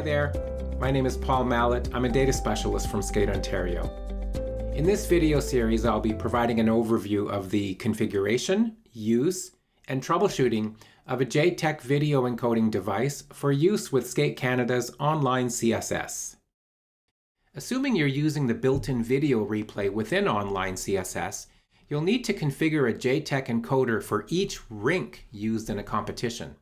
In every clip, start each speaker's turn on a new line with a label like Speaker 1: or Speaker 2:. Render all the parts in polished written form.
Speaker 1: Hi there, my name is Paul Mallet. I'm a data specialist from Skate, Ontario. In this video series, I'll be providing an overview of the configuration, use, and troubleshooting of a JTech video encoding device for use with Skate Canada's Online CSS. Assuming you're using the built-in video replay within Online CSS, you'll need to configure a JTech encoder for each rink used in a competition.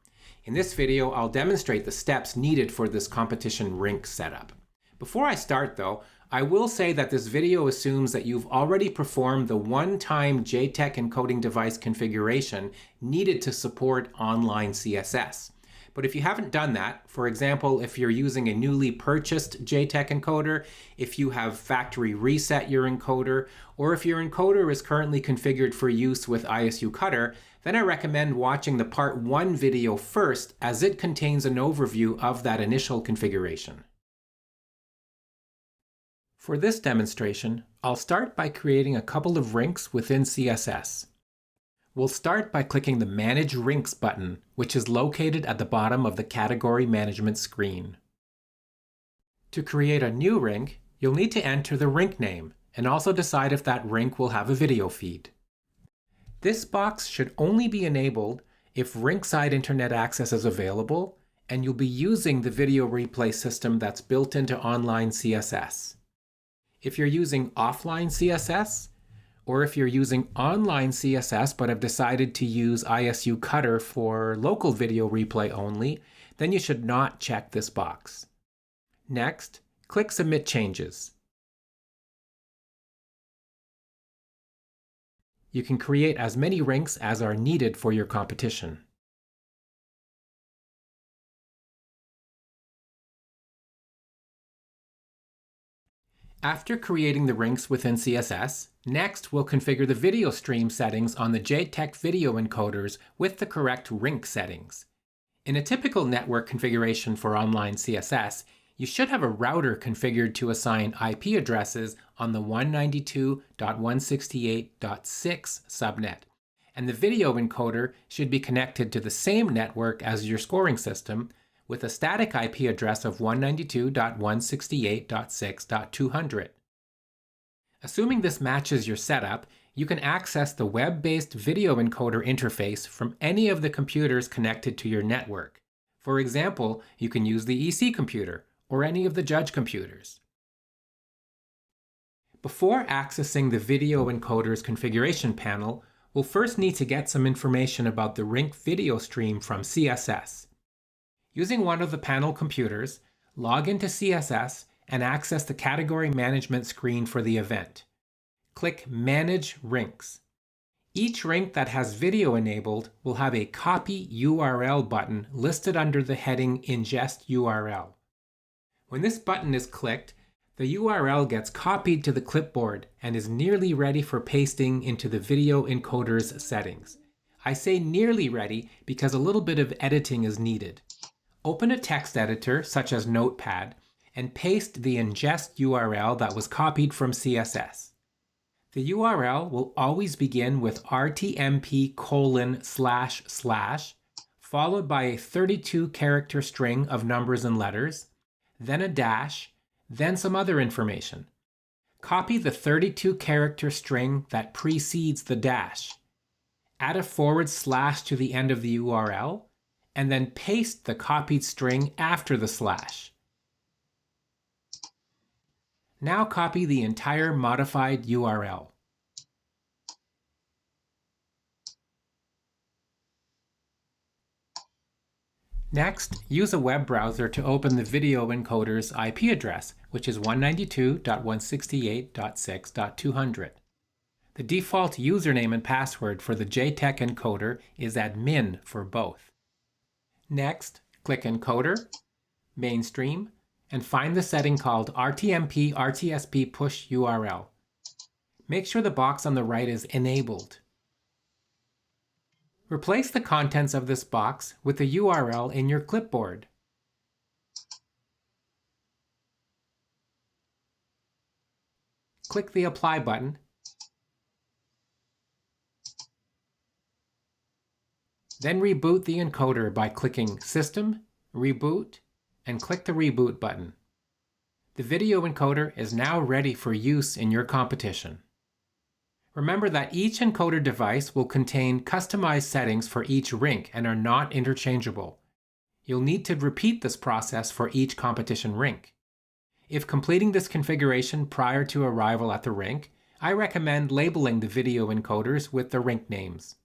Speaker 1: In this video, I'll demonstrate the steps needed for this competition rink setup. Before I start though, I will say that this video assumes that you've already performed the one-time JTech encoding device configuration needed to support Online CSS. But if you haven't done that, for example, if you're using a newly purchased JTech encoder, if you have factory reset your encoder, or if your encoder is currently configured for use with ISU Cutter, then I recommend watching the Part 1 video first, as it contains an overview of that initial configuration. For this demonstration, I'll start by creating a couple of rinks within CSS. We'll start by clicking the Manage Rinks button, which is located at the bottom of the Category Management screen. To create a new rink, you'll need to enter the rink name and also decide if that rink will have a video feed. This box should only be enabled if rink-side internet access is available and you'll be using the video replay system that's built into Online CSS. If you're using offline CSS, or if you're using Online CSS but have decided to use ISU Cutter for local video replay only, then you should not check this box. Next, click Submit Changes. You can create as many rinks as are needed for your competition. After creating the rinks within CSS, next we'll configure the video stream settings on the JTech video encoders with the correct rink settings. In a typical network configuration for Online CSS, you should have a router configured to assign IP addresses on the 192.168.6 subnet, and the video encoder should be connected to the same network as your scoring system, with a static IP address of 192.168.6.200. Assuming this matches your setup, you can access the web-based video encoder interface from any of the computers connected to your network. For example, you can use the EC computer or any of the judge computers. Before accessing the video encoder's configuration panel, we'll first need to get some information about the rink video stream from CSS. Using one of the panel computers, log into CSS and access the category management screen for the event. Click Manage Rinks. Each rink that has video enabled will have a Copy URL button listed under the heading Ingest URL. When this button is clicked, the URL gets copied to the clipboard and is nearly ready for pasting into the video encoder's settings. I say nearly ready because a little bit of editing is needed. Open a text editor, such as Notepad, and paste the ingest URL that was copied from CSS. The URL will always begin with rtmp:// followed by a 32-character string of numbers and letters, then a dash, then some other information. Copy the 32-character string that precedes the dash. Add a / to the end of the URL, and then paste the copied string after the slash. Now copy the entire modified URL. Next, use a web browser to open the video encoder's IP address, which is 192.168.6.200. The default username and password for the JTech encoder is admin for both. Next, click Encoder, Mainstream, and find the setting called RTMP RTSP Push URL. Make sure the box on the right is enabled. Replace the contents of this box with the URL in your clipboard. Click the Apply button. Then reboot the encoder by clicking System, Reboot, and click the Reboot button. The video encoder is now ready for use in your competition. Remember that each encoder device will contain customized settings for each rink and are not interchangeable. You'll need to repeat this process for each competition rink. If completing this configuration prior to arrival at the rink, I recommend labeling the video encoders with the rink names.